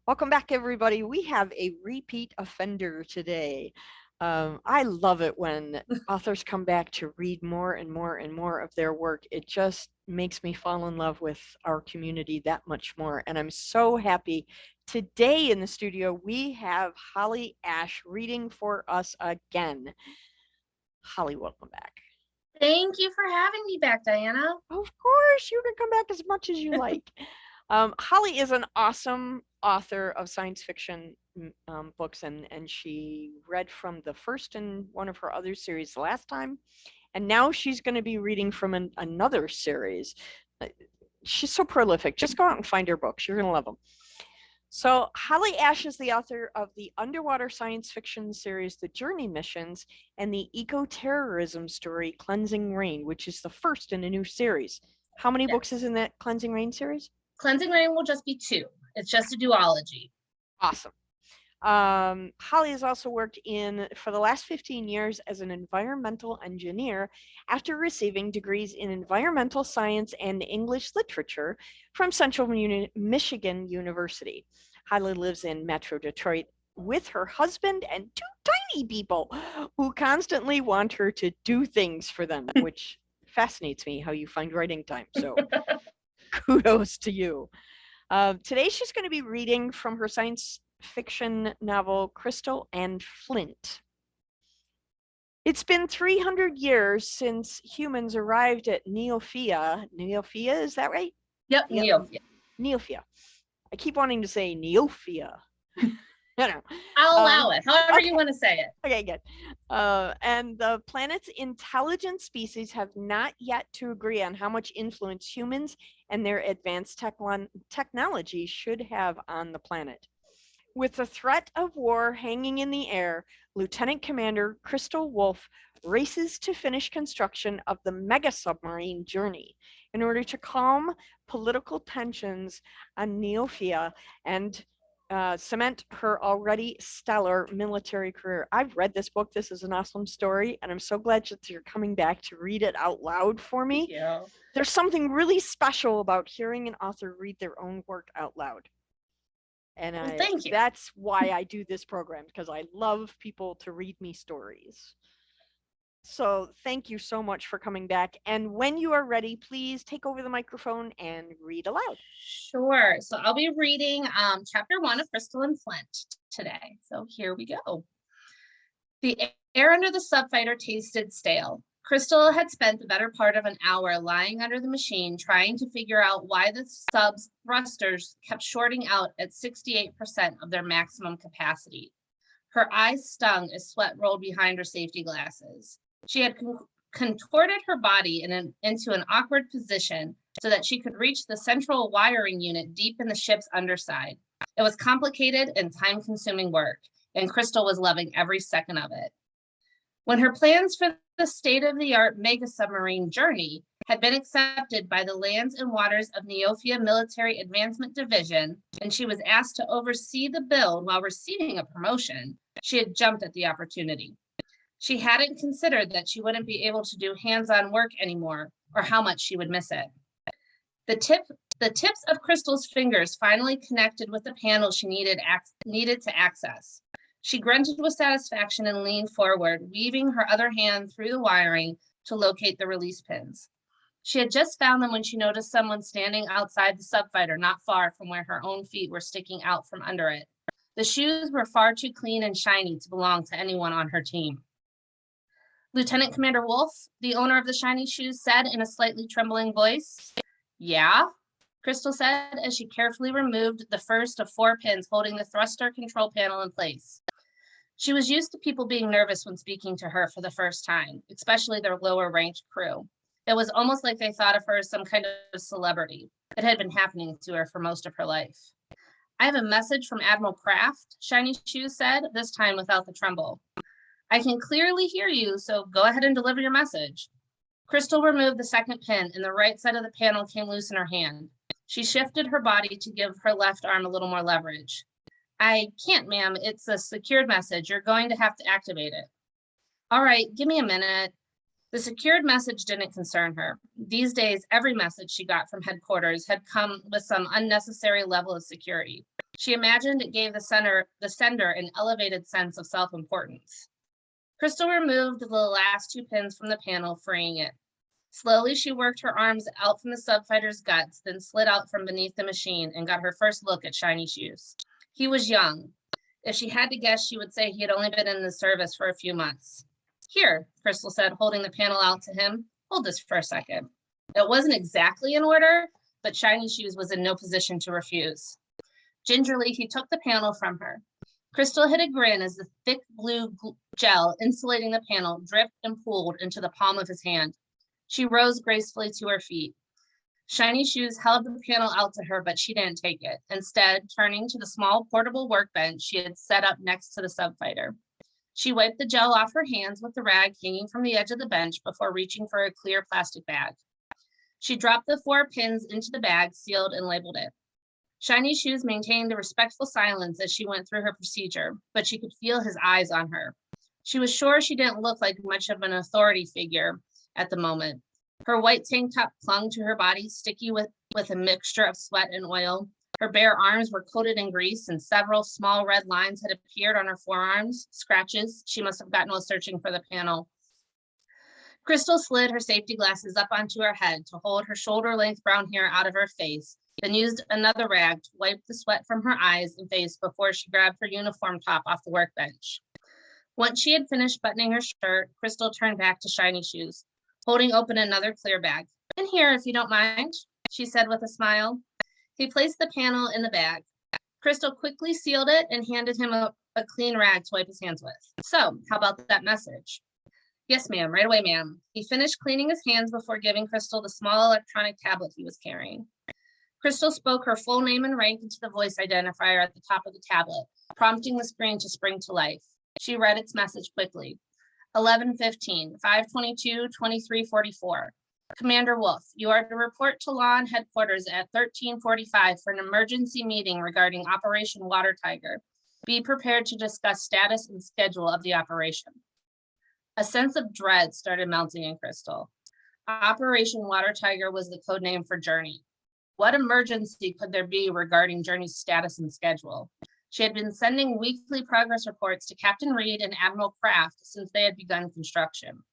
Welcome back, everybody. We have a repeat offender today. I love it when authors come back to read more and more and more of their work. It just makes me fall in love with our community that much more. And I'm so happy. Today in the studio, we have Holly Ash reading for us again. Holly, welcome back. Thank you for having me back, Diana. Of course, you can come back as much as you like. Holly is an awesome author of science fiction books, and she read from the first in one of her other series last time, and now she's going to be reading from another series. She's so prolific. Just go out and find her books. You're going to love them. So Holly Ash is the author of the underwater science fiction series, The Journey Missions, and the eco-terrorism story, Cleansing Rain, which is the first in a new series. How many books is in that Cleansing Rain series? Cleansing Rain will just be 2. It's just a duology. Awesome. Holly has also worked for the last 15 years as an environmental engineer after receiving degrees in environmental science and English literature from Central Michigan University. Holly lives in Metro Detroit with her husband and 2 tiny people who constantly want her to do things for them, which fascinates me how you find writing time. So kudos to you. Today she's going to be reading from her science fiction novel, Crystal and Flint. It's been 300 years since humans arrived at Neophia. Neophia, is that right? Yep, Neophia. Neophia. I keep wanting to say Neophia. I'll allow it, however you want to say it. Okay, good. And the planet's intelligent species have not yet to agree on how much influence humans and their advanced technology should have on the planet. With the threat of war hanging in the air, Lieutenant Commander Crystal Wolf races to finish construction of the mega submarine Journey in order to calm political tensions on Neophia and cement her already stellar military career. I've read this book. This is an awesome story, and I'm so glad that you're coming back to read it out loud for me. Yeah. There's something really special about hearing an author read their own work out loud. And thank you. That's why I do this program, because I love people to read me stories. So thank you so much for coming back. And when you are ready, please take over the microphone and read aloud. Sure. So I'll be reading chapter 1 of Crystal and Flint today. So here we go. The air under the subfighter tasted stale. Crystal had spent the better part of an hour lying under the machine trying to figure out why the sub's thrusters kept shorting out at 68% of their maximum capacity. Her eyes stung as sweat rolled behind her safety glasses. She had contorted her body into an awkward position so that she could reach the central wiring unit deep in the ship's underside. It was complicated and time-consuming work, and Crystal was loving every second of it. When her plans for the state-of-the-art mega submarine Journey had been accepted by the Lands and Waters of Neophia Military Advancement Division, and she was asked to oversee the build while receiving a promotion, she had jumped at the opportunity. She hadn't considered that she wouldn't be able to do hands-on work anymore, or how much she would miss it. The tips of Crystal's fingers finally connected with the panel she needed to access. She grunted with satisfaction and leaned forward, weaving her other hand through the wiring to locate the release pins. She had just found them when she noticed someone standing outside the subfighter, not far from where her own feet were sticking out from under it. The shoes were far too clean and shiny to belong to anyone on her team. Lieutenant Commander Wolf, the owner of the shiny shoes, said in a slightly trembling voice. Yeah, Crystal said as she carefully removed the first of 4 pins holding the thruster control panel in place. She was used to people being nervous when speaking to her for the first time, especially their lower-ranked crew. It was almost like they thought of her as some kind of celebrity. It had been happening to her for most of her life. I have a message from Admiral Kraft, Shiny Shoes said, this time without the tremble. I can clearly hear you, so go ahead and deliver your message. Crystal removed the second pin, and the right side of the panel came loose in her hand. She shifted her body to give her left arm a little more leverage. I can't, ma'am. It's a secured message. You're going to have to activate it. All right, give me a minute. The secured message didn't concern her. These days, every message she got from headquarters had come with some unnecessary level of security. She imagined it gave the sender an elevated sense of self-importance. Crystal removed the last 2 pins from the panel, freeing it. Slowly, she worked her arms out from the subfighter's guts, then slid out from beneath the machine and got her first look at Shiny Shoes. He was young. If she had to guess, she would say he had only been in the service for a few months. Here, Crystal said, holding the panel out to him. Hold this for a second. It wasn't exactly in order, but Shiny Shoes was in no position to refuse. Gingerly, he took the panel from her. Crystal hid a grin as the thick blue gel insulating the panel dripped and pooled into the palm of his hand. She rose gracefully to her feet. Shiny Shoes held the panel out to her, but she didn't take it. Instead, turning to the small portable workbench she had set up next to the subfighter. She wiped the gel off her hands with the rag hanging from the edge of the bench before reaching for a clear plastic bag. She dropped the 4 pins into the bag, sealed and labeled it. Shiny Shoes maintained a respectful silence as she went through her procedure, but she could feel his eyes on her. She was sure she didn't look like much of an authority figure at the moment. Her white tank top clung to her body, sticky with a mixture of sweat and oil. Her bare arms were coated in grease, and several small red lines had appeared on her forearms, scratches she must have gotten while searching for the panel. Crystal slid her safety glasses up onto her head to hold her shoulder-length brown hair out of her face, then used another rag to wipe the sweat from her eyes and face before she grabbed her uniform top off the workbench. Once she had finished buttoning her shirt, Crystal turned back to Shiny Shoes, holding open another clear bag. In here, if you don't mind, she said with a smile. He placed the panel in the bag. Crystal quickly sealed it and handed him a clean rag to wipe his hands with. So, how about that message? Yes, ma'am, right away, ma'am. He finished cleaning his hands before giving Crystal the small electronic tablet he was carrying. Crystal spoke her full name and rank into the voice identifier at the top of the tablet, prompting the screen to spring to life. She read its message quickly. 11:15, 5:22, 23:44. Commander Wolf, you are to report to Law and Headquarters at 13:45 for an emergency meeting regarding Operation Water Tiger. Be prepared to discuss status and schedule of the operation. A sense of dread started mounting in Crystal. Operation Water Tiger was the code name for Journey. What emergency could there be regarding Journey's status and schedule? She had been sending weekly progress reports to Captain Reed and Admiral Kraft since they had begun construction.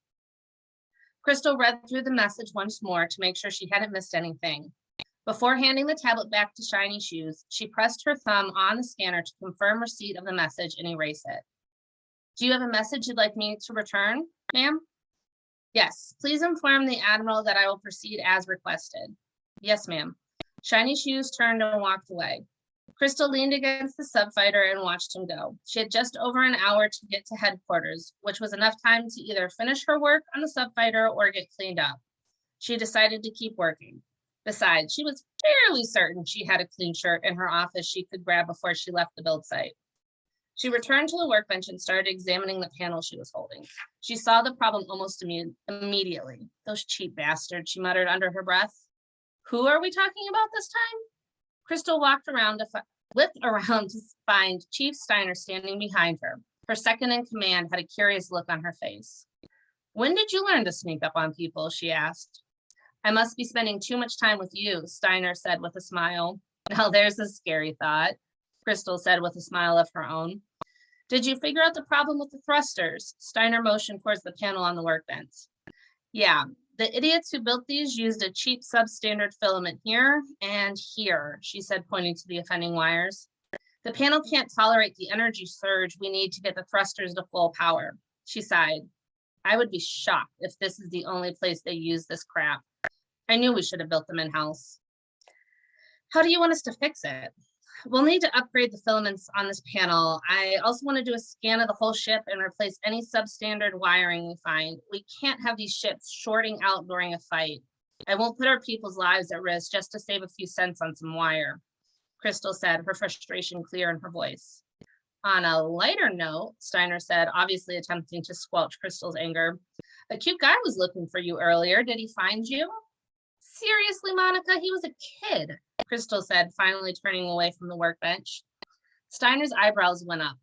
Crystal read through the message once more to make sure she hadn't missed anything. Before handing the tablet back to Shiny Shoes, she pressed her thumb on the scanner to confirm receipt of the message and erase it. Do you have a message you'd like me to return, ma'am? Yes, please inform the Admiral that I will proceed as requested. Yes, ma'am. Shiny Shoes turned and walked away. Crystal leaned against the subfighter and watched him go. She had just over an hour to get to headquarters, which was enough time to either finish her work on the subfighter or get cleaned up. She decided to keep working. Besides, she was fairly certain she had a clean shirt in her office she could grab before she left the build site. She returned to the workbench and started examining the panel she was holding. She saw the problem almost immediately. Those cheap bastards, she muttered under her breath. Who are we talking about this time? Crystal whipped around to find Chief Steiner standing behind her. Her second in command had a curious look on her face. When did you learn to sneak up on people? She asked. I must be spending too much time with you, Steiner said with a smile. Now there's a scary thought, Crystal said with a smile of her own. Did you figure out the problem with the thrusters? Steiner motioned towards the panel on the workbench. Yeah, the idiots who built these used a cheap substandard filament here and here, she said, pointing to the offending wires. The panel can't tolerate the energy surge we need to get the thrusters to full power. She sighed. I would be shocked if this is the only place they use this crap. I knew we should have built them in-house. How do you want us to fix it? We'll need to upgrade the filaments on this panel. I also want to do a scan of the whole ship and replace any substandard wiring we find. We can't have these ships shorting out during a fight. I won't put our people's lives at risk just to save a few cents on some wire, Crystal said, her frustration clear in her voice. On a lighter note, Steiner said, obviously attempting to squelch Crystal's anger, a cute guy was looking for you earlier. Did he find you? Seriously, Monica, he was a kid, Crystal said, finally turning away from the workbench. Steiner's eyebrows went up.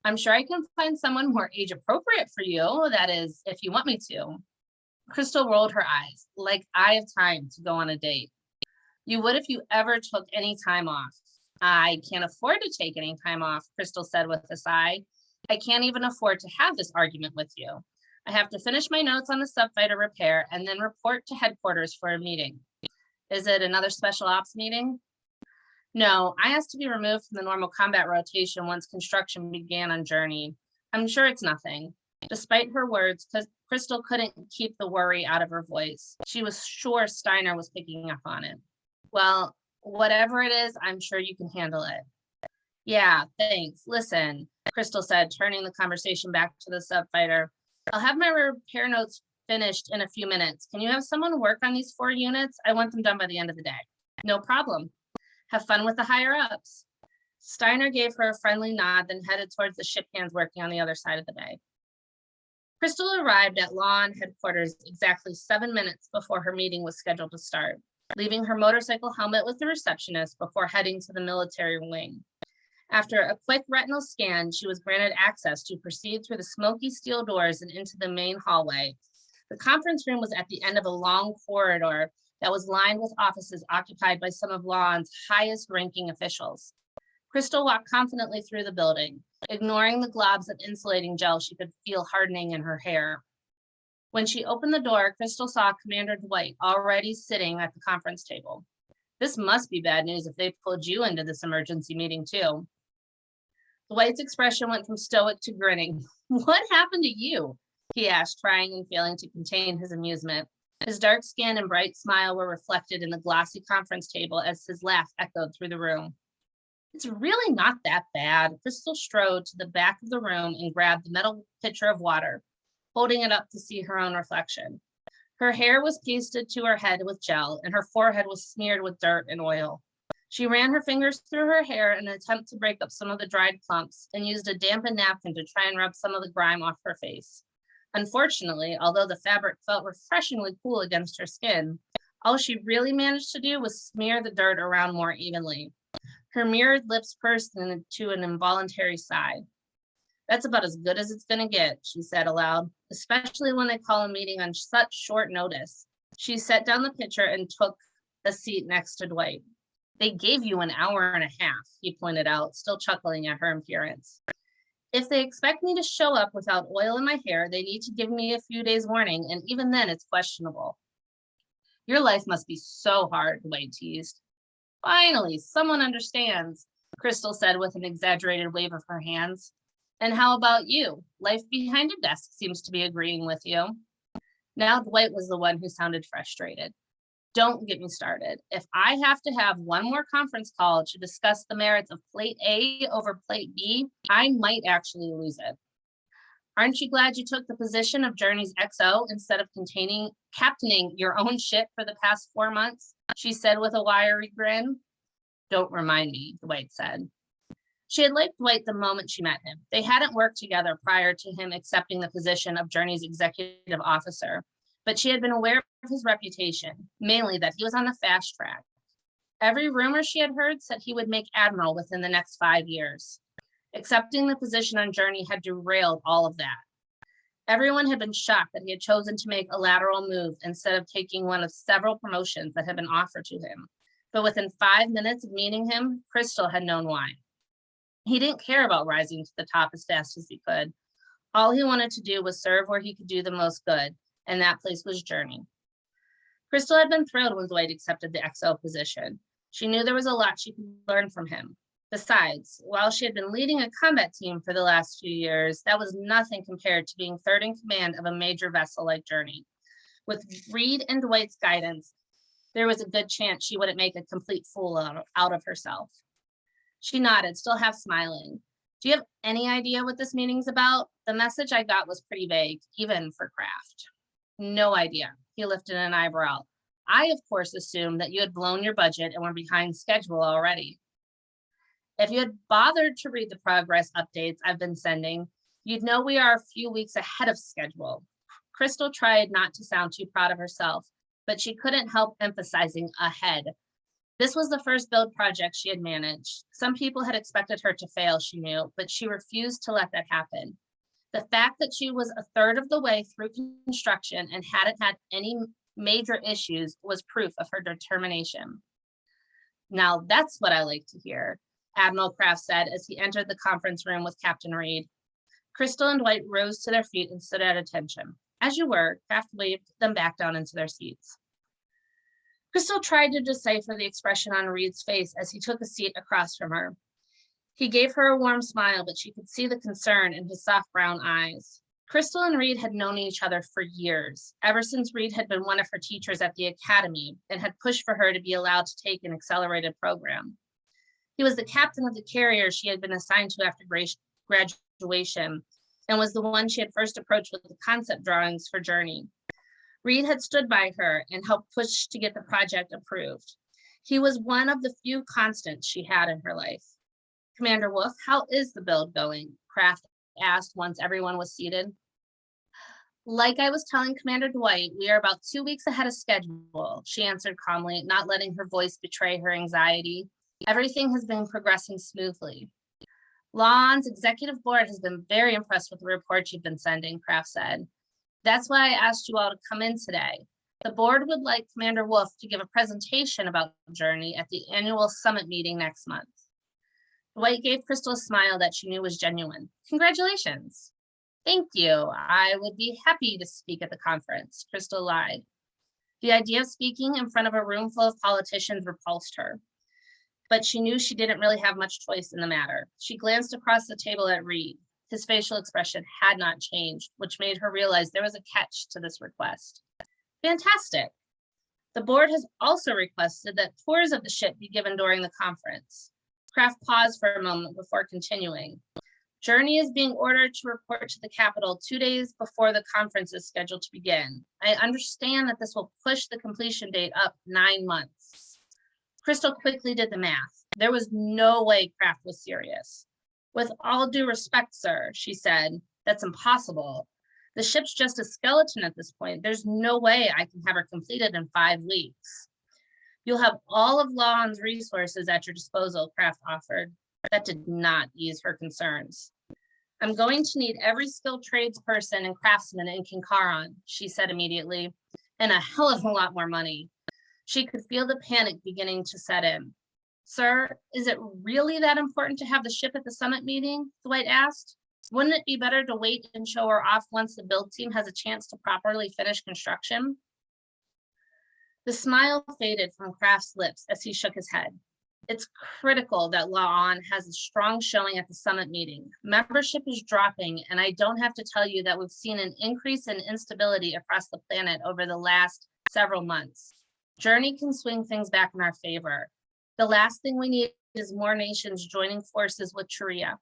I'm sure I can find someone more age appropriate for you, that is, if you want me to. Crystal rolled her eyes, like I have time to go on a date. You would if you ever took any time off. I can't afford to take any time off, Crystal said with a sigh. I can't even afford to have this argument with you. I have to finish my notes on the subfighter repair and then report to headquarters for a meeting. Is it another special ops meeting? No, I asked to be removed from the normal combat rotation once construction began on Journey. I'm sure it's nothing. Despite her words, Crystal couldn't keep the worry out of her voice. She was sure Steiner was picking up on it. Well, whatever it is, I'm sure you can handle it. Yeah, thanks. Listen, Crystal said, turning the conversation back to the subfighter. I'll have my repair notes finished in a few minutes. Can you have someone work on these 4 units? I want them done by the end of the day. No problem. Have fun with the higher ups. Steiner gave her a friendly nod, then headed towards the ship hands working on the other side of the bay. Crystal arrived at Law headquarters exactly 7 minutes before her meeting was scheduled to start, leaving her motorcycle helmet with the receptionist before heading to the military wing. After a quick retinal scan, she was granted access to proceed through the smoky steel doors and into the main hallway. The conference room was at the end of a long corridor that was lined with offices occupied by some of Law's highest ranking officials. Crystal walked confidently through the building, ignoring the globs of insulating gel she could feel hardening in her hair. When she opened the door, Crystal saw Commander Dwight already sitting at the conference table. This must be bad news if they pulled you into this emergency meeting too. Dwight's expression went from stoic to grinning. What happened to you? He asked, trying and failing to contain his amusement. His dark skin and bright smile were reflected in the glossy conference table as his laugh echoed through the room. It's really not that bad. Crystal strode to the back of the room and grabbed the metal pitcher of water, holding it up to see her own reflection. Her hair was pasted to her head with gel, and her forehead was smeared with dirt and oil. She ran her fingers through her hair in an attempt to break up some of the dried clumps and used a dampened napkin to try and rub some of the grime off her face. Unfortunately, although the fabric felt refreshingly cool against her skin, all she really managed to do was smear the dirt around more evenly. Her mirrored lips pursed into an involuntary sigh. That's about as good as it's going to get, she said aloud, especially when they call a meeting on such short notice. She set down the pitcher and took a seat next to Dwight. They gave you an hour and a half, he pointed out, still chuckling at her appearance. If they expect me to show up without oil in my hair, they need to give me a few days warning, and even then it's questionable. Your life must be so hard, Dwight teased. Finally, someone understands, Crystal said with an exaggerated wave of her hands. And how about you? Life behind a desk seems to be agreeing with you. Now Dwight was the one who sounded frustrated. Don't get me started. If I have to have one more conference call to discuss the merits of plate A over plate B, I might actually lose it. Aren't you glad you took the position of Journey's XO instead of captaining your own ship for the past 4 months? She said with a wiry grin. Don't remind me, Dwight said. She had liked Dwight the moment she met him. They hadn't worked together prior to him accepting the position of Journey's executive officer, but she had been aware of his reputation, mainly that he was on the fast track. Every rumor she had heard said he would make admiral within the next 5 years. Accepting the position on Journey had derailed all of that. Everyone had been shocked that he had chosen to make a lateral move instead of taking one of several promotions that had been offered to him. But within 5 minutes of meeting him, Crystal had known why. He didn't care about rising to the top as fast as he could. All he wanted to do was serve where he could do the most good, and that place was Journey. Crystal had been thrilled when Dwight accepted the XO position. She knew there was a lot she could learn from him. Besides, while she had been leading a combat team for the last few years, that was nothing compared to being third in command of a major vessel like Journey. With Reed and Dwight's guidance, there was a good chance she wouldn't make a complete fool out of herself. She nodded, still half smiling. Do you have any idea what this meeting's about? The message I got was pretty vague, even for Kraft. No idea. He lifted an eyebrow. I, of course, assumed that you had blown your budget and were behind schedule already. If you had bothered to read the progress updates I've been sending, you'd know we are a few weeks ahead of schedule. Crystal tried not to sound too proud of herself, but she couldn't help emphasizing ahead. This was the first build project she had managed. Some people had expected her to fail, she knew, but she refused to let that happen. The fact that she was a third of the way through construction and hadn't had any major issues was proof of her determination. Now that's what I like to hear. Admiral Kraft said as he entered the conference room with Captain Reed. Crystal and Dwight rose to their feet and stood at attention. As you were, Kraft waved them back down into their seats. Crystal tried to decipher the expression on Reed's face as he took a seat across from her. He gave her a warm smile, but she could see the concern in his soft brown eyes. Crystal and Reed had known each other for years, ever since Reed had been one of her teachers at the academy and had pushed for her to be allowed to take an accelerated program. He was the captain of the carrier she had been assigned to after graduation and was the one she had first approached with the concept drawings for Journey. Reed had stood by her and helped push to get the project approved. He was one of the few constants she had in her life. Commander Wolf, how is the build going? Kraft asked once everyone was seated. Like I was telling Commander Dwight, we are about 2 weeks ahead of schedule, she answered calmly, not letting her voice betray her anxiety. Everything has been progressing smoothly. Law's executive board has been very impressed with the reports you've been sending, Kraft said. That's why I asked you all to come in today. The board would like Commander Wolf to give a presentation about Journey at the annual summit meeting next month. Dwight gave Crystal a smile that she knew was genuine. Congratulations. Thank you. I would be happy to speak at the conference, Crystal lied. The idea of speaking in front of a room full of politicians repulsed her, but she knew she didn't really have much choice in the matter. She glanced across the table at Reed. His facial expression had not changed, which made her realize there was a catch to this request. Fantastic. The board has also requested that tours of the ship be given during the conference. Kraft paused for a moment before continuing. Journey is being ordered to report to the Capitol 2 days before the conference is scheduled to begin. I understand that this will push the completion date up 9 months. Crystal quickly did the math. There was no way Kraft was serious. With all due respect, sir, she said, that's impossible. The ship's just a skeleton at this point. There's no way I can have her completed in 5 weeks. You'll have all of Law's resources at your disposal, Kraft offered. That did not ease her concerns. I'm going to need every skilled tradesperson and craftsman in Kincaron, she said immediately, and a hell of a lot more money. She could feel the panic beginning to set in. Sir, is it really that important to have the ship at the summit meeting? Dwight asked. Wouldn't it be better to wait and show her off once the build team has a chance to properly finish construction? The smile faded from Kraft's lips as he shook his head. It's critical that Laon has a strong showing at the summit meeting. Membership is dropping, and I don't have to tell you that we've seen an increase in instability across the planet over the last several months. Journey can swing things back in our favor. The last thing we need is more nations joining forces with Sharia.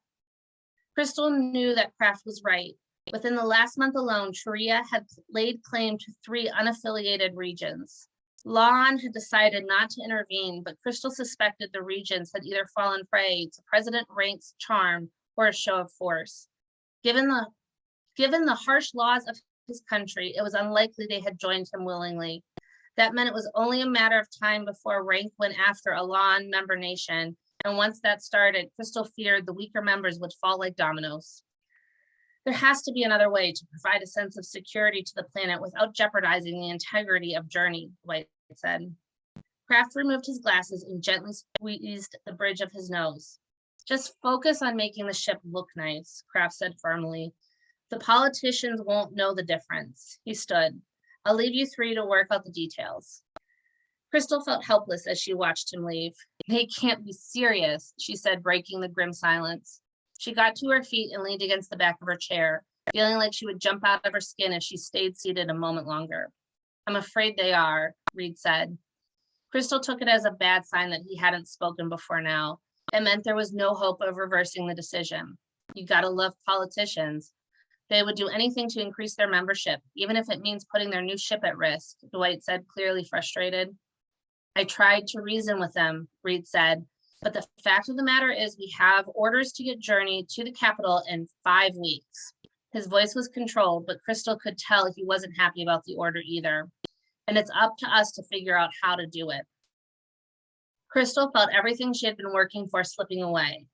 Crystal knew that Kraft was right. Within the last month alone, Sharia had laid claim to 3 unaffiliated regions. Laon had decided not to intervene, but Crystal suspected the regions had either fallen prey to President Rank's charm or a show of force. Given the harsh laws of his country, it was unlikely they had joined him willingly. That meant it was only a matter of time before Rank went after a Laon member nation, and once that started, Crystal feared the weaker members would fall like dominoes. There has to be another way to provide a sense of security to the planet without jeopardizing the integrity of Journey, Dwight said. Kraft removed his glasses and gently squeezed the bridge of his nose. Just focus on making the ship look nice, Kraft said firmly. The politicians won't know the difference. He stood. I'll leave you 3 to work out the details. Crystal felt helpless as she watched him leave. They can't be serious, she said, breaking the grim silence. She got to her feet and leaned against the back of her chair, feeling like she would jump out of her skin if she stayed seated a moment longer. I'm afraid they are, Reed said. Crystal took it as a bad sign that he hadn't spoken before now. It meant there was no hope of reversing the decision. You gotta love politicians. They would do anything to increase their membership, even if it means putting their new ship at risk, Dwight said, clearly frustrated. I tried to reason with them, Reed said, but the fact of the matter is we have orders to get Journey to the Capitol in 5 weeks. His voice was controlled, but Crystal could tell he wasn't happy about the order either. And it's up to us to figure out how to do it. Crystal felt everything she had been working for slipping away.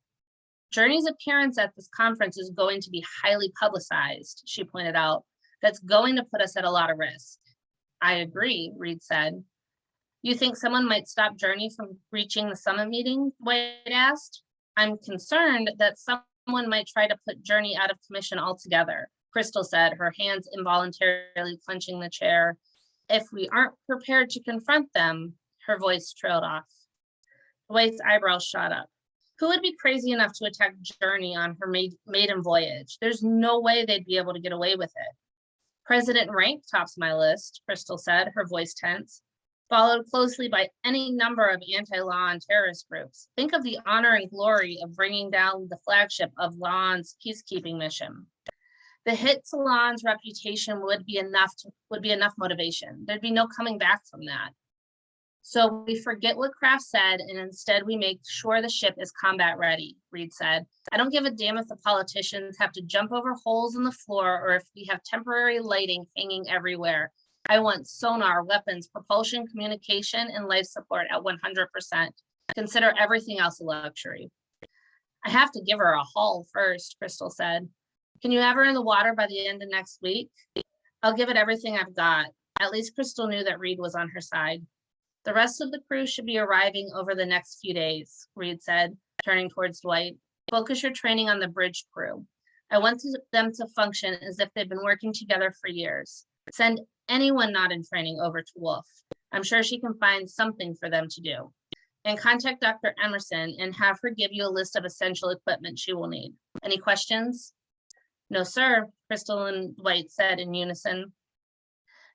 Journey's appearance at this conference is going to be highly publicized, she pointed out. That's going to put us at a lot of risk. I agree, Reed said. You think someone might stop Journey from reaching the summit meeting? Dwight asked. I'm concerned that someone might try to put Journey out of commission altogether, Crystal said, her hands involuntarily clenching the chair. If we aren't prepared to confront them, her voice trailed off. Dwight's eyebrows shot up. Who would be crazy enough to attack Journey on her maiden voyage? There's no way they'd be able to get away with it. President Rank tops my list, Crystal said, her voice tense, followed closely by any number of anti-law and terrorist groups. Think of the honor and glory of bringing down the flagship of Lawn's peacekeeping mission. The hit to Lawn's reputation would be enough motivation. There'd be no coming back from that. So we forget what Kraft said, and instead we make sure the ship is combat ready, Reed said. I don't give a damn if the politicians have to jump over holes in the floor or if we have temporary lighting hanging everywhere. I want sonar, weapons, propulsion, communication, and life support at 100%. Consider everything else a luxury. I have to give her a haul first, Crystal said. Can you have her in the water by the end of next week? I'll give it everything I've got. At least Crystal knew that Reed was on her side. The rest of the crew should be arriving over the next few days, Reed said, turning towards Dwight. Focus your training on the bridge crew. I want them to function as if they've been working together for years. Send anyone not in training over to Wolf. I'm sure she can find something for them to do. And contact Dr. Emerson and have her give you a list of essential equipment she will need. Any questions? No, sir, Crystal and Dwight said in unison.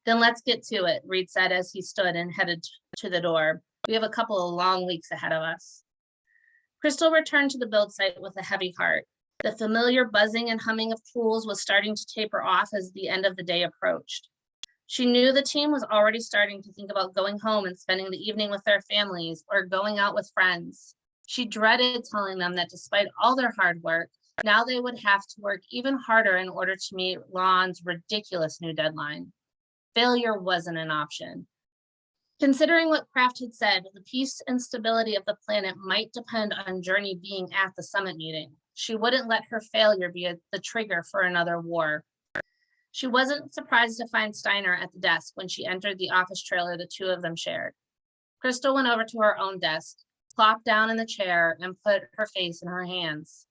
Then let's get to it, Reed said as he stood and headed to the door. We have a couple of long weeks ahead of us. Crystal returned to the build site with a heavy heart. The familiar buzzing and humming of tools was starting to taper off as the end of the day approached. She knew the team was already starting to think about going home and spending the evening with their families or going out with friends. She dreaded telling them that despite all their hard work, now they would have to work even harder in order to meet Lon's ridiculous new deadline. Failure wasn't an option. Considering what Kraft had said, the peace and stability of the planet might depend on Journey being at the summit meeting. She wouldn't let her failure be the trigger for another war. She wasn't surprised to find Steiner at the desk when she entered the office trailer the two of them shared. Crystal went over to her own desk, plopped down in the chair, and put her face in her hands.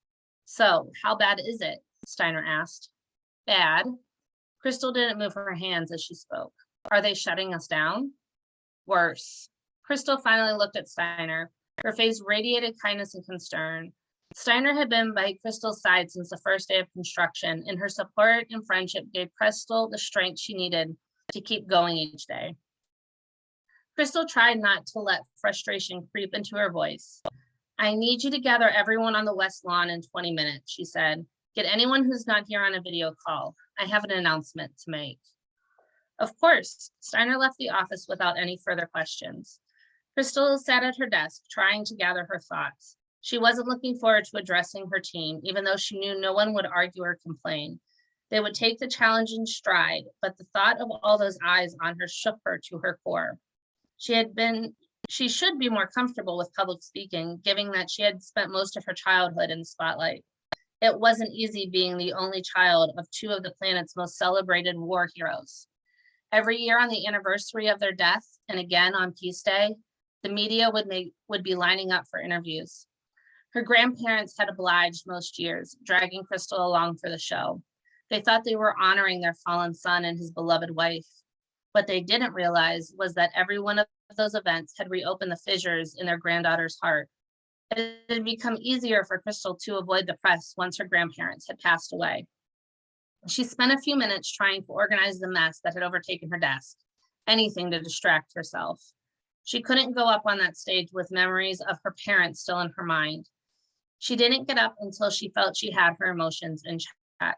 So, how bad is it? Steiner asked. Bad. Crystal didn't move her hands as she spoke. Are they shutting us down? Worse. Crystal finally looked at Steiner. Her face radiated kindness and concern. Steiner had been by Crystal's side since the first day of construction, and her support and friendship gave Crystal the strength she needed to keep going each day. Crystal tried not to let frustration creep into her voice. I need you to gather everyone on the west lawn in 20 minutes, she said. Get anyone who's not here on a video call. I have an announcement to make. Of course, Steiner left the office without any further questions. Crystal sat at her desk, trying to gather her thoughts. She wasn't looking forward to addressing her team, even though she knew no one would argue or complain. They would take the challenge in stride, but the thought of all those eyes on her shook her to her core. She should be more comfortable with public speaking, given that she had spent most of her childhood in the spotlight. It wasn't easy being the only child of two of the planet's most celebrated war heroes. Every year on the anniversary of their death, and again on Peace Day, the media would be lining up for interviews. Her grandparents had obliged most years, dragging Crystal along for the show. They thought they were honoring their fallen son and his beloved wife. What they didn't realize was that every one of those events had reopened the fissures in their granddaughter's heart. It had become easier for Crystal to avoid the press once her grandparents had passed away. She spent a few minutes trying to organize the mess that had overtaken her desk, anything to distract herself. She couldn't go up on that stage with memories of her parents still in her mind. She didn't get up until she felt she had her emotions in check.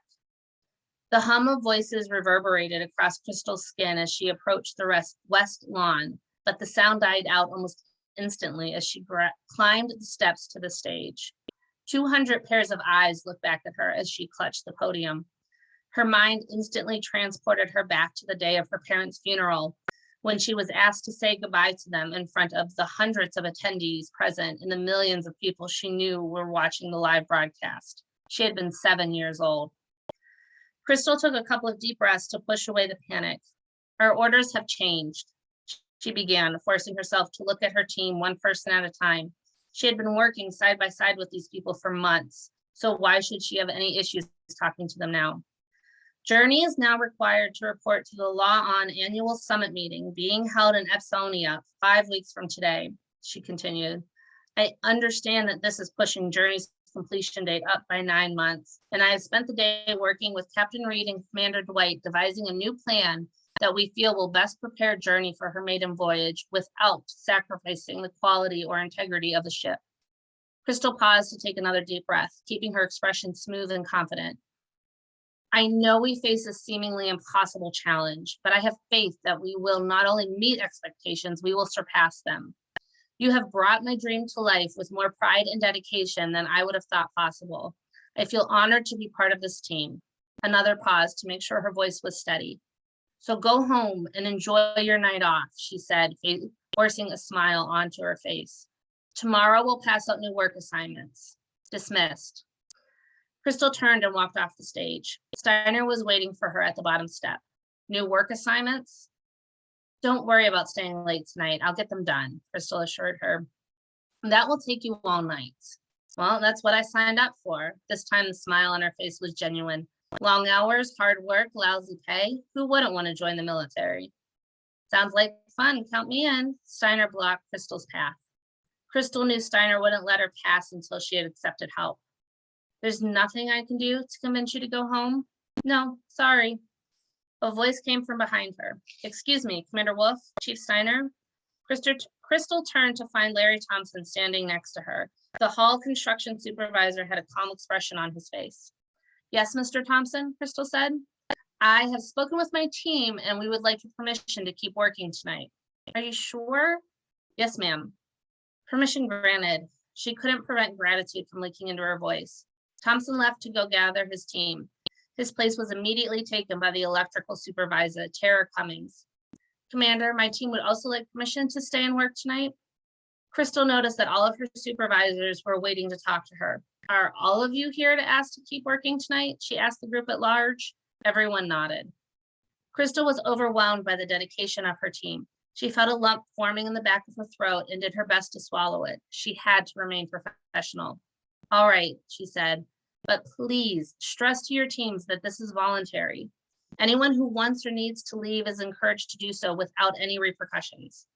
The hum of voices reverberated across Crystal's skin as she approached the west lawn, but the sound died out almost instantly as she climbed the steps to the stage. 200 pairs of eyes looked back at her as she clutched the podium. Her mind instantly transported her back to the day of her parents' funeral, when she was asked to say goodbye to them in front of the hundreds of attendees present and the millions of people she knew were watching the live broadcast. She had been 7 years old. Crystal took a couple of deep breaths to push away the panic. Our orders have changed, she began, forcing herself to look at her team one person at a time. She had been working side by side with these people for months, so why should she have any issues talking to them now? Journey is now required to report to the Law On annual summit meeting being held in Epsonia 5 weeks from today, she continued. I understand that this is pushing Journey's completion date up by 9 months, and I have spent the day working with Captain Reed and Commander Dwight devising a new plan that we feel will best prepare Journey for her maiden voyage without sacrificing the quality or integrity of the ship. Crystal paused to take another deep breath, keeping her expression smooth and confident. I know we face a seemingly impossible challenge, but I have faith that we will not only meet expectations, we will surpass them. You have brought my dream to life with more pride and dedication than I would have thought possible. I feel honored to be part of this team. Another pause to make sure her voice was steady. So go home and enjoy your night off, she said, forcing a smile onto her face. Tomorrow we'll pass out new work assignments. Dismissed. Crystal turned and walked off the stage. Steiner was waiting for her at the bottom step. New work assignments? Don't worry about staying late tonight. I'll get them done, Crystal assured her. That will take you all night. Well, that's what I signed up for. This time the smile on her face was genuine. Long hours, hard work, lousy pay. Who wouldn't want to join the military? Sounds like fun. Count me in. Steiner blocked Crystal's path. Crystal knew Steiner wouldn't let her pass until she had accepted help. There's nothing I can do to convince you to go home? No, sorry. A voice came from behind her. Excuse me, Commander Wolf, Chief Steiner. Crystal turned to find Larry Thompson standing next to her. The hall construction supervisor had a calm expression on his face. Yes, Mr. Thompson, Crystal said. I have spoken with my team and we would like your permission to keep working tonight. Are you sure? Yes, ma'am. Permission granted. She couldn't prevent gratitude from leaking into her voice. Thompson left to go gather his team. His place was immediately taken by the electrical supervisor, Tara Cummings. Commander, my team would also like permission to stay and work tonight. Crystal noticed that all of her supervisors were waiting to talk to her. Are all of you here to ask to keep working tonight? She asked the group at large. Everyone nodded. Crystal was overwhelmed by the dedication of her team. She felt a lump forming in the back of her throat and did her best to swallow it. She had to remain professional. All right, she said, but please stress to your teams that this is voluntary. Anyone who wants or needs to leave is encouraged to do so without any repercussions.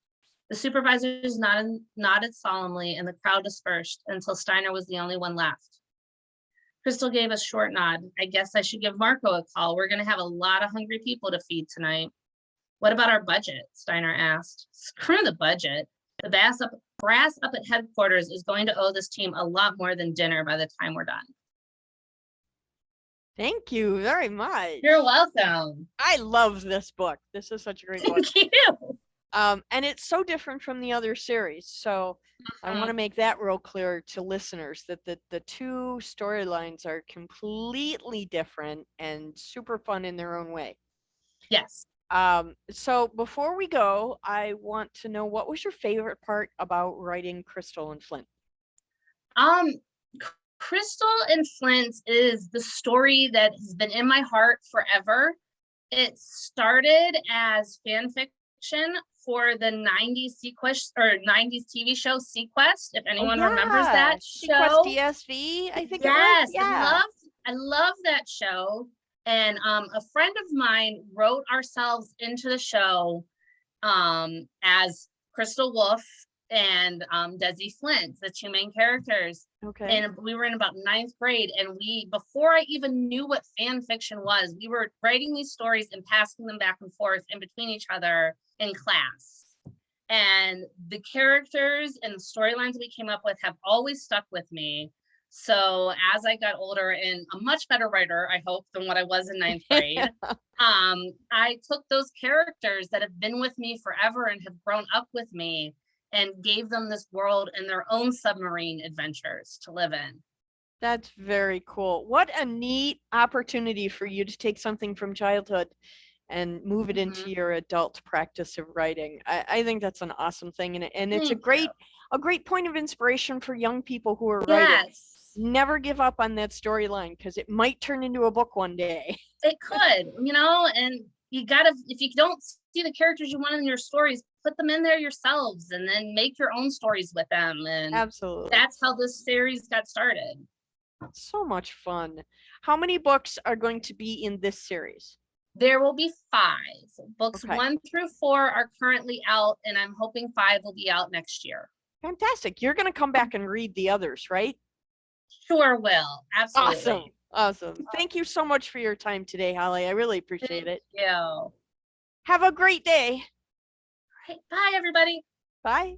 The supervisors nodded solemnly and the crowd dispersed until Steiner was the only one left. Crystal gave a short nod. I guess I should give Marco a call. We're going to have a lot of hungry people to feed tonight. What about our budget? Steiner asked. Screw the budget. The brass up at headquarters is going to owe this team a lot more than dinner by the time we're done. Thank you very much. You're welcome. I love this book. This is such a great book. Thank you. And it's so different from the other series. So I want to make that real clear to listeners that the two storylines are completely different and super fun in their own way. Yes. So before we go, I want to know, what was your favorite part about writing Crystal and Flint? Crystal and Flint is the story that has been in my heart forever. It started as fan fiction for the 90s Sequest or 90s TV show Sequest, if anyone remembers that show. Sequest DSV, I think. Yes, it was. I love that show. And a friend of mine wrote ourselves into the show as Crystal Wolf and Desi Flint, the two main characters. Okay. And we were in about 9th grade, and before I even knew what fan fiction was, we were writing these stories and passing them back and forth in between each other in class. And the characters and the storylines we came up with have always stuck with me. So as I got older and a much better writer, I hope, than what I was in 9th grade, I took those characters that have been with me forever and have grown up with me and gave them this world and their own submarine adventures to live in. That's very cool. What a neat opportunity for you to take something from childhood and move it into your adult practice of writing. I think that's an awesome thing. And it's a great point of inspiration for young people who are writing. Never give up on that storyline, because it might turn into a book one day. It could, and you gotta, if you don't see the characters you want in your stories, put them in there yourselves and then make your own stories with them. And Absolutely. that's how this series got started. So much fun. How many books are going to be in this series? There will be 5. Books Okay. 1 through 4 are currently out, and I'm hoping 5 will be out next year. Fantastic. You're going to come back and read the others, right? Sure will. Absolutely. Awesome. Thank you so much for your time today, Holly. I really appreciate it. Thank you. Have a great day. Right, bye, everybody. Bye.